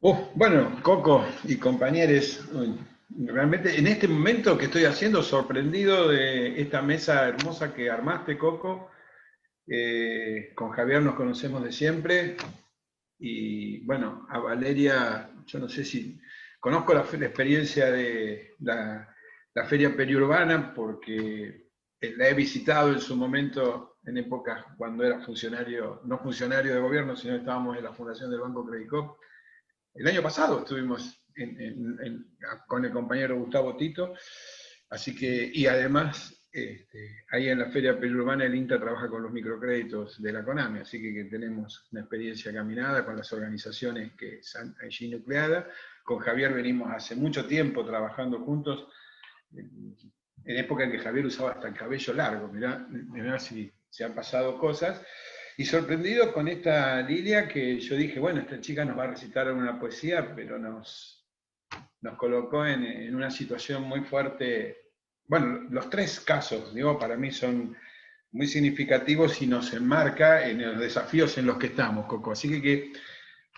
Bueno, Coco y compañeros, realmente en este momento que estoy haciendo, sorprendido de esta mesa hermosa que armaste, Coco. Con Javier nos conocemos de siempre y bueno, a Valeria, yo no sé si conozco la experiencia de la Feria Periurbana porque la he visitado en su momento en épocas cuando era funcionario, no funcionario de gobierno, sino estábamos en la fundación del Banco Credicop. El año pasado estuvimos con el compañero Gustavo Tito, así que, y además, ahí en la Feria Periurbana el INTA trabaja con los microcréditos de la CONAME, así que tenemos una experiencia caminada con las organizaciones que están allí nucleadas. Con Javier venimos hace mucho tiempo trabajando juntos, en época en que Javier usaba hasta el cabello largo, mirá si se han pasado cosas. Y sorprendido con esta Lilia que yo dije, bueno, esta chica nos va a recitar una poesía, pero nos colocó en una situación muy fuerte. Bueno, los tres casos, digo, para mí son muy significativos y nos enmarca en los desafíos en los que estamos, Coco. Así que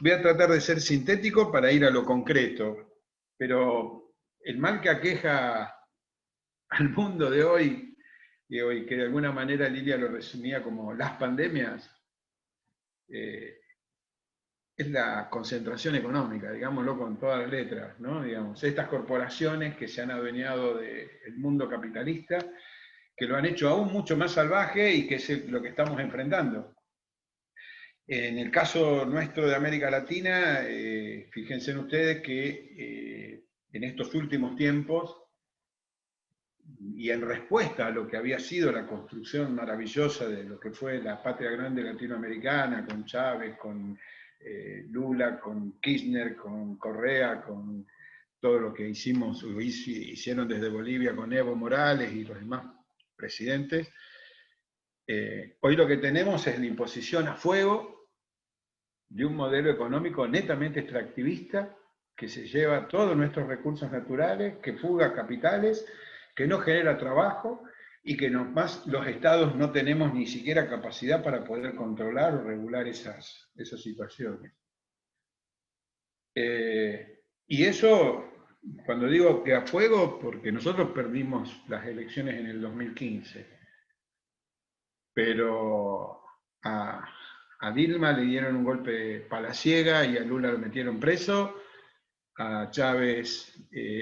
voy a tratar de ser sintético para ir a lo concreto, pero el mal que aqueja al mundo de hoy, y que de alguna manera Lilia lo resumía como las pandemias, eh, es la concentración económica, digámoslo con todas las letras, ¿no? Digamos, estas corporaciones que se han adueñado del mundo capitalista, que lo han hecho aún mucho más salvaje y que es lo que estamos enfrentando. En el caso nuestro de América Latina, fíjense en ustedes que en estos últimos tiempos, y en respuesta a lo que había sido la construcción maravillosa de lo que fue la patria grande latinoamericana, con Chávez, con Lula, con Kirchner, con Correa, con todo lo que hicieron desde Bolivia con Evo Morales y los demás presidentes, hoy lo que tenemos es la imposición a fuego de un modelo económico netamente extractivista que se lleva todos nuestros recursos naturales, que fuga capitales, que no genera trabajo y que más los estados no tenemos ni siquiera capacidad para poder controlar o regular esas situaciones. Y eso, cuando digo que a fuego, porque nosotros perdimos las elecciones en el 2015, pero a Dilma le dieron un golpe palaciega y a Lula lo metieron preso, a Chávez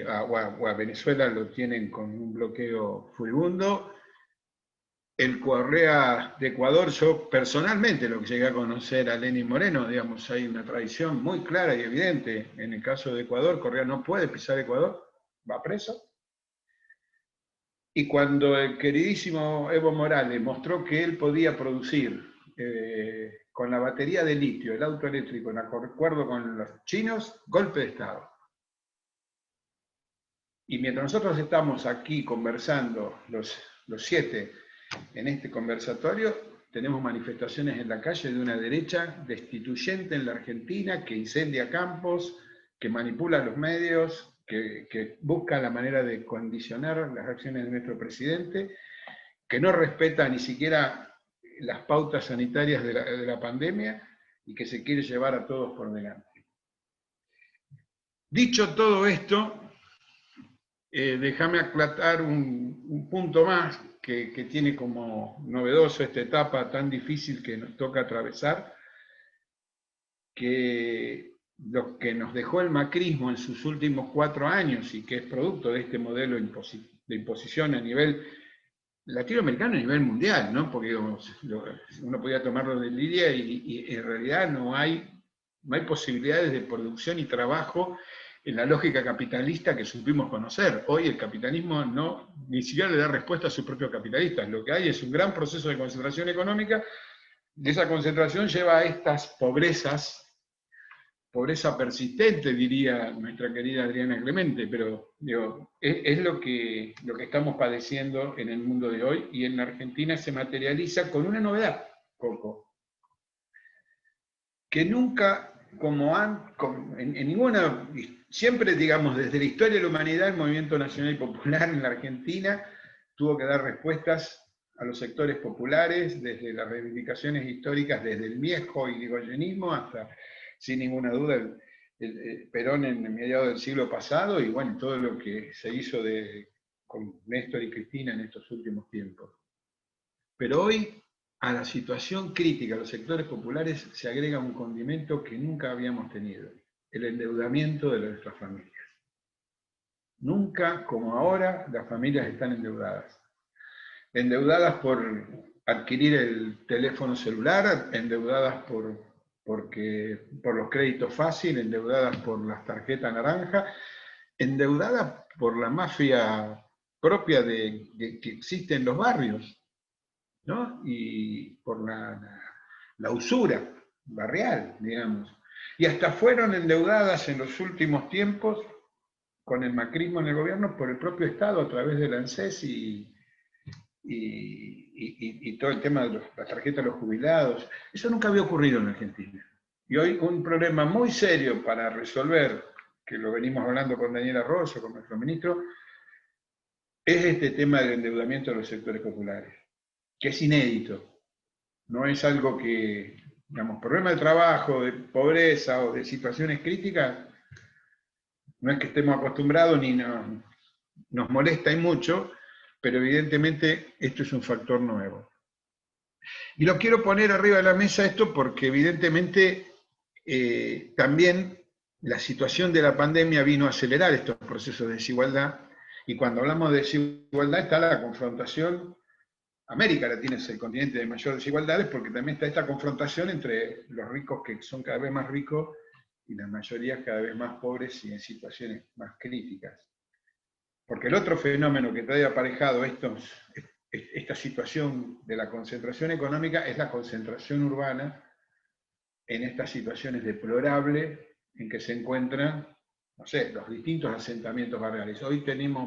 o a Venezuela lo tienen con un bloqueo furibundo. El Correa de Ecuador, yo personalmente lo que llegué a conocer a Lenín Moreno, digamos, hay una tradición muy clara y evidente. En el caso de Ecuador, Correa no puede pisar Ecuador, va preso. Y cuando el queridísimo Evo Morales mostró que él podía producir con la batería de litio el auto eléctrico en acuerdo con los chinos, golpe de Estado. Y mientras nosotros estamos aquí conversando, los siete, en este conversatorio, tenemos manifestaciones en la calle de una derecha destituyente en la Argentina, que incendia campos, que manipula los medios, que busca la manera de condicionar las acciones de nuestro presidente, que no respeta ni siquiera las pautas sanitarias de la pandemia y que se quiere llevar a todos por delante. Dicho todo esto, déjame aclarar un punto más que tiene como novedoso esta etapa tan difícil que nos toca atravesar, que lo que nos dejó el macrismo en sus últimos 4 años y que es producto de este modelo de imposición a nivel latinoamericano y a nivel mundial, ¿no? Porque uno podía tomarlo de Lidia y en realidad no hay posibilidades de producción y trabajo en la lógica capitalista que supimos conocer. Hoy el capitalismo ni siquiera le da respuesta a sus propios capitalistas. Lo que hay es un gran proceso de concentración económica y esa concentración lleva a estas pobreza persistente, diría nuestra querida Adriana Clemente, pero digo, es lo que estamos padeciendo en el mundo de hoy y en la Argentina se materializa con una novedad, Coco, que nunca, en ninguna, siempre digamos, desde la historia de la humanidad, el movimiento nacional y popular en la Argentina tuvo que dar respuestas a los sectores populares, desde las reivindicaciones históricas, desde el viejo irigoyenismo hasta, sin ninguna duda, Perón en mediados del siglo pasado y bueno, todo lo que se hizo con Néstor y Cristina en estos últimos tiempos. Pero hoy a la situación crítica de los sectores populares se agrega un condimento que nunca habíamos tenido, el endeudamiento de nuestras familias. Nunca como ahora las familias están endeudadas. Endeudadas por adquirir el teléfono celular, endeudadas por los créditos fáciles, endeudadas por las tarjetas naranja, endeudadas por la mafia propia que existe en los barrios, ¿no? Y por la usura barrial, digamos. Y hasta fueron endeudadas en los últimos tiempos con el macrismo en el gobierno por el propio Estado a través del ANSES y todo el tema de la tarjeta de los jubilados. Eso nunca había ocurrido en Argentina. Y hoy un problema muy serio para resolver, que lo venimos hablando con Daniela Rosso, con nuestro ministro, es este tema del endeudamiento de los sectores populares, que es inédito. No es algo que, digamos, problema de trabajo, de pobreza o de situaciones críticas, no es que estemos acostumbrados ni nos molesta y mucho, pero evidentemente esto es un factor nuevo. Y lo quiero poner arriba de la mesa esto porque evidentemente también la situación de la pandemia vino a acelerar estos procesos de desigualdad, y cuando hablamos de desigualdad está la confrontación. América Latina es el continente de mayor desigualdades porque también está esta confrontación entre los ricos que son cada vez más ricos y la mayoría cada vez más pobres y en situaciones más críticas. Porque el otro fenómeno que trae aparejado esta situación de la concentración económica es la concentración urbana en estas situaciones deplorables en que se encuentran, no sé, los distintos asentamientos barriales. Hoy tenemos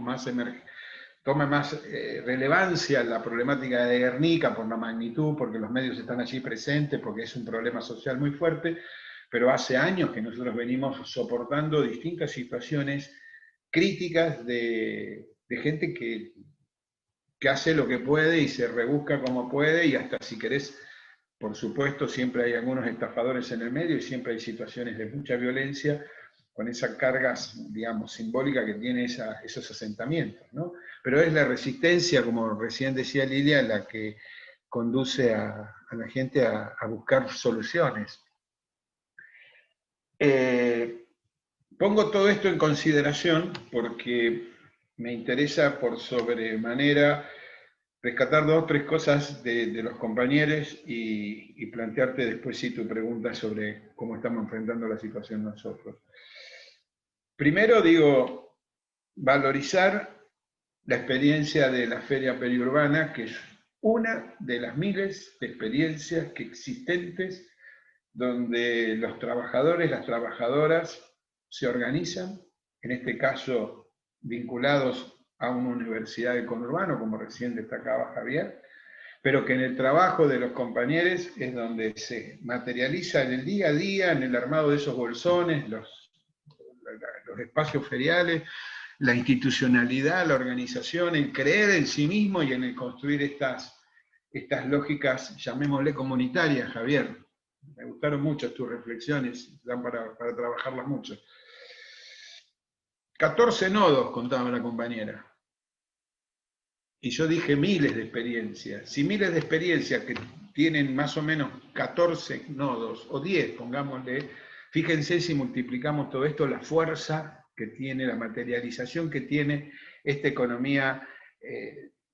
toma más relevancia la problemática de Guernica por la magnitud, porque los medios están allí presentes, porque es un problema social muy fuerte, pero hace años que nosotros venimos soportando distintas situaciones críticas de gente que hace lo que puede y se rebusca como puede, y hasta si querés, por supuesto, siempre hay algunos estafadores en el medio y siempre hay situaciones de mucha violencia con esa carga, digamos, simbólica que tiene esos asentamientos, ¿no? Pero es la resistencia, como recién decía Lilia, la que conduce a la gente a buscar soluciones. Pongo todo esto en consideración porque me interesa por sobremanera rescatar 2 o 3 cosas de los compañeros y plantearte después sí tu pregunta sobre cómo estamos enfrentando la situación nosotros. Primero digo, valorizar la experiencia de la Feria Periurbana, que es una de las miles de experiencias que existentes donde los trabajadores, las trabajadoras se organizan, en este caso vinculados a una universidad de conurbano, como recién destacaba Javier, pero que en el trabajo de los compañeros es donde se materializa en el día a día, en el armado de esos bolsones, los espacios feriales, la institucionalidad, la organización, el creer en sí mismo y en el construir estas lógicas, llamémosle comunitarias, Javier. Me gustaron mucho tus reflexiones, dan para trabajarlas mucho. 14 nodos, contaba la compañera. Y yo dije miles de experiencias. Si miles de experiencias que tienen más o menos 14 nodos, o 10, pongámosle, fíjense si multiplicamos todo esto, la fuerza que tiene, la materialización que tiene esta economía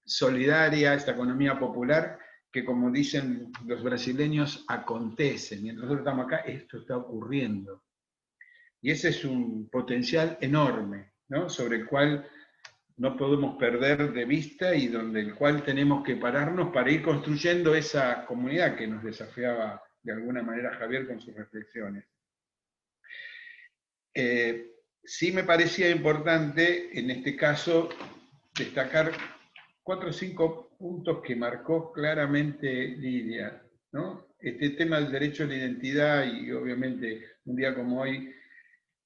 solidaria, esta economía popular, que como dicen los brasileños, acontece. Mientras nosotros estamos acá, esto está ocurriendo. Y ese es un potencial enorme, ¿no? Sobre el cual no podemos perder de vista y donde el cual tenemos que pararnos para ir construyendo esa comunidad que nos desafiaba de alguna manera Javier con sus reflexiones. Sí me parecía importante, en este caso, destacar 4 o 5 puntos que marcó claramente Lidia, ¿no? Este tema del derecho a la identidad y obviamente un día como hoy,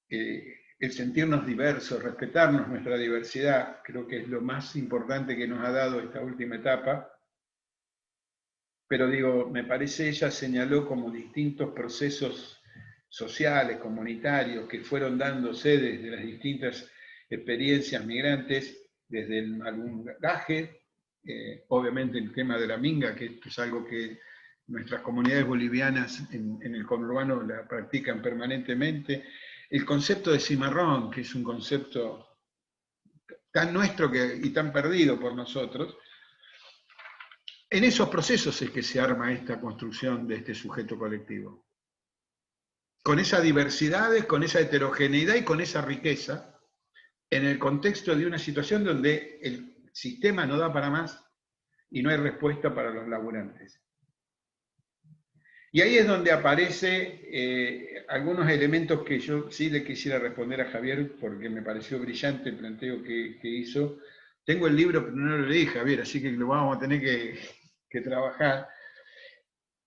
el sentirnos diversos, respetarnos nuestra diversidad, creo que es lo más importante que nos ha dado esta última etapa. Pero digo, me parece ella señaló como distintos procesos sociales, comunitarios, que fueron dándose desde las distintas experiencias migrantes, desde el malungaje, obviamente el tema de la minga, que esto es algo que nuestras comunidades bolivianas en el conurbano la practican permanentemente, el concepto de cimarrón, que es un concepto tan nuestro y tan perdido por nosotros. En esos procesos es que se arma esta construcción de este sujeto colectivo. Con esas diversidades, con esa heterogeneidad y con esa riqueza, en el contexto de una situación donde el sistema no da para más y no hay respuesta para los laburantes. Y ahí es donde aparecen algunos elementos que yo sí le quisiera responder a Javier, porque me pareció brillante el planteo que hizo. Tengo el libro, pero no lo leí, Javier, así que lo vamos a tener que trabajar.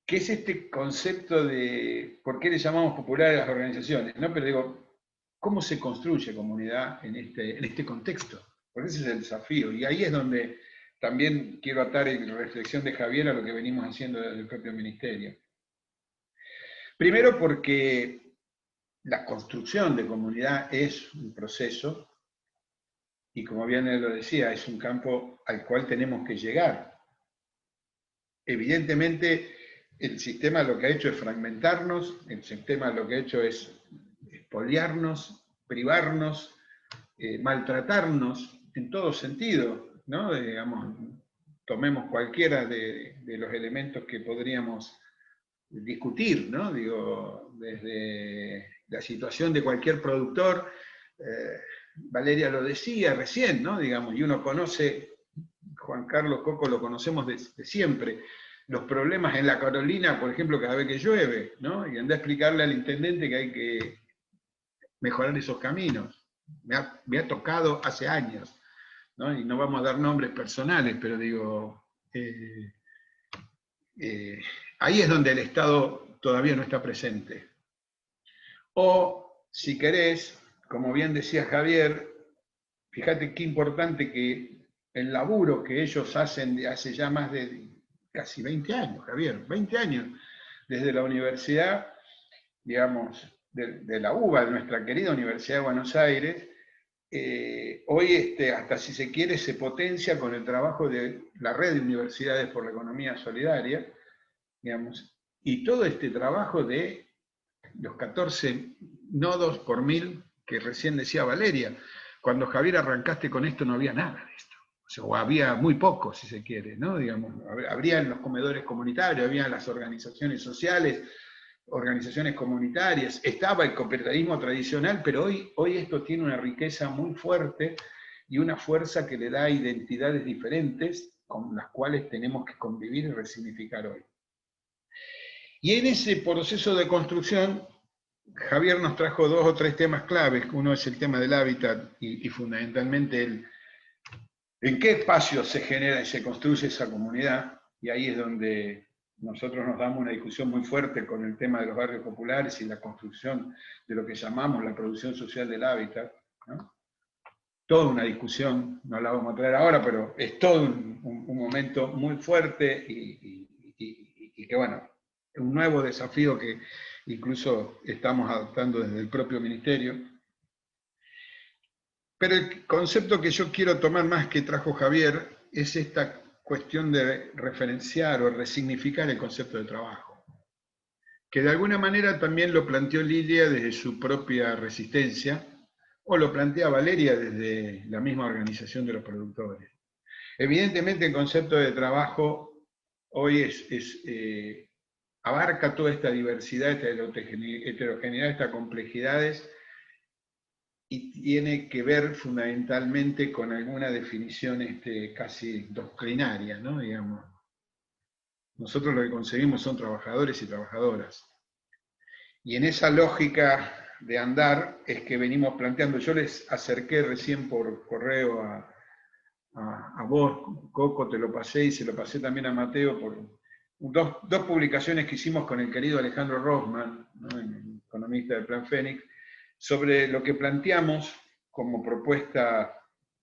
¿Qué es este concepto de por qué le llamamos populares a las organizaciones? ¿No? Pero digo, ¿cómo se construye comunidad en este contexto? Porque ese es el desafío. Y ahí es donde también quiero atar la reflexión de Javier a lo que venimos haciendo desde el propio ministerio. Primero porque la construcción de comunidad es un proceso y, como bien él lo decía, es un campo al cual tenemos que llegar. Evidentemente, el sistema lo que ha hecho es fragmentarnos, el sistema lo que ha hecho es expoliarnos, privarnos, maltratarnos en todo sentido, ¿no? Digamos, tomemos cualquiera de los elementos que podríamos discutir, ¿no? Digo, desde la situación de cualquier productor, Valeria lo decía recién, ¿no? Digamos, y uno conoce, Juan Carlos Coco lo conocemos de siempre, los problemas en la Carolina, por ejemplo, cada vez que llueve, ¿no? Y andá a explicarle al intendente que hay que mejorar esos caminos. Me ha tocado hace años, ¿no? Y no vamos a dar nombres personales, pero digo, ahí es donde el Estado todavía no está presente. O, si querés, como bien decía Javier, fíjate qué importante que el laburo que ellos hacen de hace ya más de casi 20 años, Javier, 20 años, desde la universidad, digamos, de la UBA, de nuestra querida Universidad de Buenos Aires, hoy hasta si se quiere se potencia con el trabajo de la red de universidades por la economía solidaria, digamos, y todo este trabajo de los 14 nodos por 1000 que recién decía Valeria. Cuando Javier arrancaste con esto no había nada de esto. O había muy poco, si se quiere, ¿no? Digamos, habría en los comedores comunitarios, había en las organizaciones sociales, organizaciones comunitarias, estaba el cooperativismo tradicional, pero hoy esto tiene una riqueza muy fuerte y una fuerza que le da identidades diferentes con las cuales tenemos que convivir y resignificar hoy. Y en ese proceso de construcción, Javier nos trajo 2 o 3 temas claves. Uno es el tema del hábitat y fundamentalmente en qué espacio se genera y se construye esa comunidad. Y ahí es donde nosotros nos damos una discusión muy fuerte con el tema de los barrios populares y la construcción de lo que llamamos la producción social del hábitat, ¿no? Toda una discusión, no la vamos a traer ahora, pero es todo un momento muy fuerte y que, bueno, un nuevo desafío que incluso estamos adoptando desde el propio ministerio. Pero el concepto que yo quiero tomar más que trajo Javier es esta cuestión de referenciar o resignificar el concepto de trabajo, que de alguna manera también lo planteó Lilia desde su propia resistencia, o lo plantea Valeria desde la misma organización de los productores. Evidentemente el concepto de trabajo hoy abarca toda esta diversidad, esta heterogeneidad, estas complejidades, y tiene que ver fundamentalmente con alguna definición casi doctrinaria, ¿no? Digamos. Nosotros lo que conseguimos son trabajadores y trabajadoras. Y en esa lógica de andar es que venimos planteando. Yo les acerqué recién por correo a vos, Coco, te lo pasé y se lo pasé también a Mateo por dos publicaciones que hicimos con el querido Alejandro Rosman, ¿no? El economista del Plan Fénix, sobre lo que planteamos como propuesta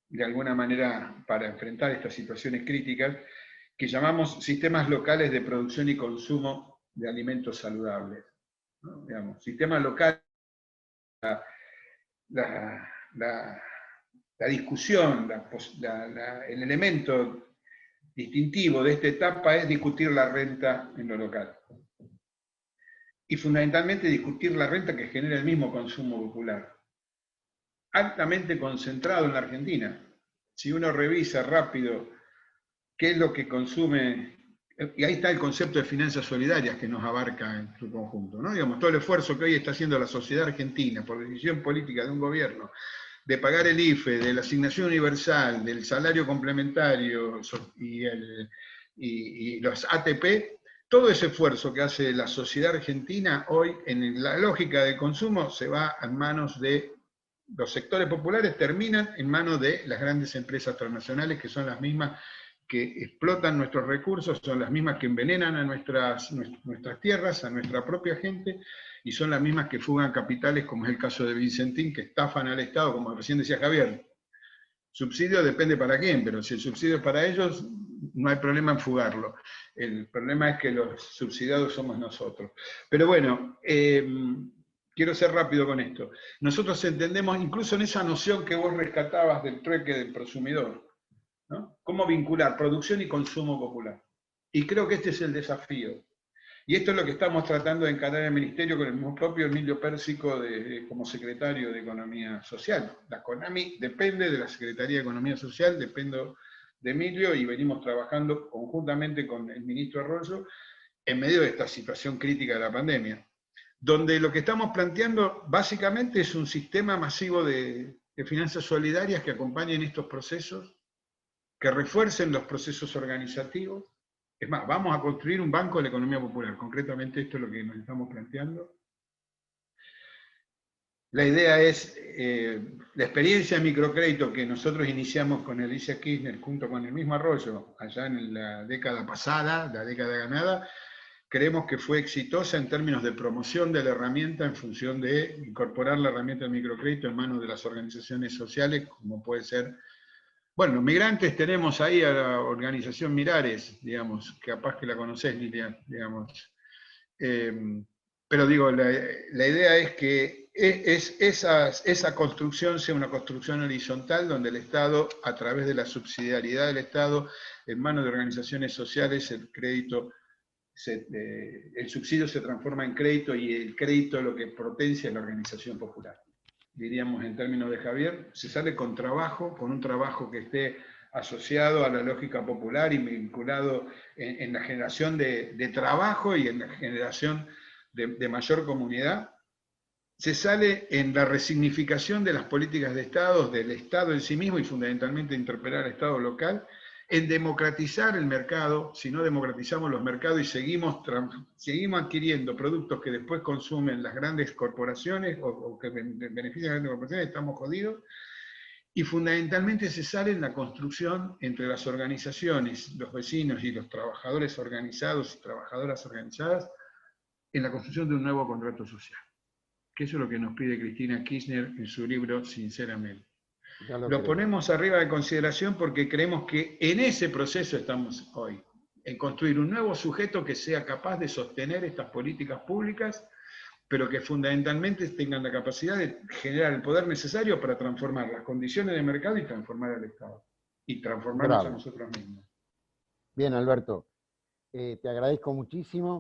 de alguna manera para enfrentar estas situaciones críticas, que llamamos sistemas locales de producción y consumo de alimentos saludables. ¿no? Digamos, sistema local, la, la- la discusión, el elemento distintivo de esta etapa es discutir la renta en lo local. Y fundamentalmente discutir la renta que genera el mismo consumo popular, altamente concentrado en la Argentina. Si uno revisa rápido qué es lo que consume, y ahí está el concepto de finanzas solidarias que nos abarca en su conjunto, ¿no? Digamos, todo el esfuerzo que hoy está haciendo la sociedad argentina por decisión política de un gobierno, de pagar el IFE, de la asignación universal, del salario complementario y los ATP, todo ese esfuerzo que hace la sociedad argentina hoy en la lógica de consumo se va en manos de los sectores populares, terminan en manos de las grandes empresas transnacionales que son las mismas que explotan nuestros recursos, son las mismas que envenenan a nuestras tierras, a nuestra propia gente, y son las mismas que fugan capitales, como es el caso de Vicentín, que estafan al Estado, como recién decía Javier. Subsidio depende para quién, pero si el subsidio es para ellos, no hay problema en fugarlo. El problema es que los subsidiados somos nosotros. Pero bueno, quiero ser rápido con esto. Nosotros entendemos, incluso en esa noción que vos rescatabas del trueque del prosumidor, ¿no? ¿Cómo vincular producción y consumo popular? Y creo que este es el desafío. Y esto es lo que estamos tratando de encarar en el Ministerio con el mismo propio Emilio Pérsico como secretario de Economía Social. La CONAMI depende de la Secretaría de Economía Social, dependo de Emilio y venimos trabajando conjuntamente con el ministro Arroyo en medio de esta situación crítica de la pandemia, donde lo que estamos planteando básicamente es un sistema masivo de finanzas solidarias que acompañen estos procesos, que refuercen los procesos organizativos. Es más, vamos a construir un banco de la economía popular. Concretamente esto es lo que nos estamos planteando. La idea es, la experiencia de microcrédito que nosotros iniciamos con Alicia Kirchner junto con el mismo Arroyo, allá en la década pasada, la década ganada, creemos que fue exitosa en términos de promoción de la herramienta en función de incorporar la herramienta del microcrédito en manos de las organizaciones sociales, como puede ser. Bueno, migrantes tenemos ahí a la organización Mirares, digamos, que capaz que la conocés, Lilian, digamos. Pero digo, la idea es que esa construcción sea una construcción horizontal donde el Estado, a través de la subsidiariedad del Estado, en manos de organizaciones sociales, el subsidio se transforma en crédito y el crédito lo que potencia es la organización popular. Diríamos en términos de Javier, se sale con trabajo, con un trabajo que esté asociado a la lógica popular y vinculado en la generación de trabajo y en la generación de mayor comunidad. Se sale en la resignificación de las políticas de Estado, del Estado en sí mismo y fundamentalmente interpelar al Estado local, en democratizar el mercado. Si no democratizamos los mercados y seguimos adquiriendo productos que después consumen las grandes corporaciones o que benefician a las grandes corporaciones, estamos jodidos. Y fundamentalmente se sale en la construcción entre las organizaciones, los vecinos y los trabajadores organizados y trabajadoras organizadas, en la construcción de un nuevo contrato social. Que eso es lo que nos pide Cristina Kirchner en su libro Sinceramente. Lo ponemos arriba de consideración porque creemos que en ese proceso estamos hoy, en construir un nuevo sujeto que sea capaz de sostener estas políticas públicas, pero que fundamentalmente tengan la capacidad de generar el poder necesario para transformar las condiciones de mercado y transformar al Estado. Y transformarnos a nosotros mismos. Bien, Alberto. Te agradezco muchísimo.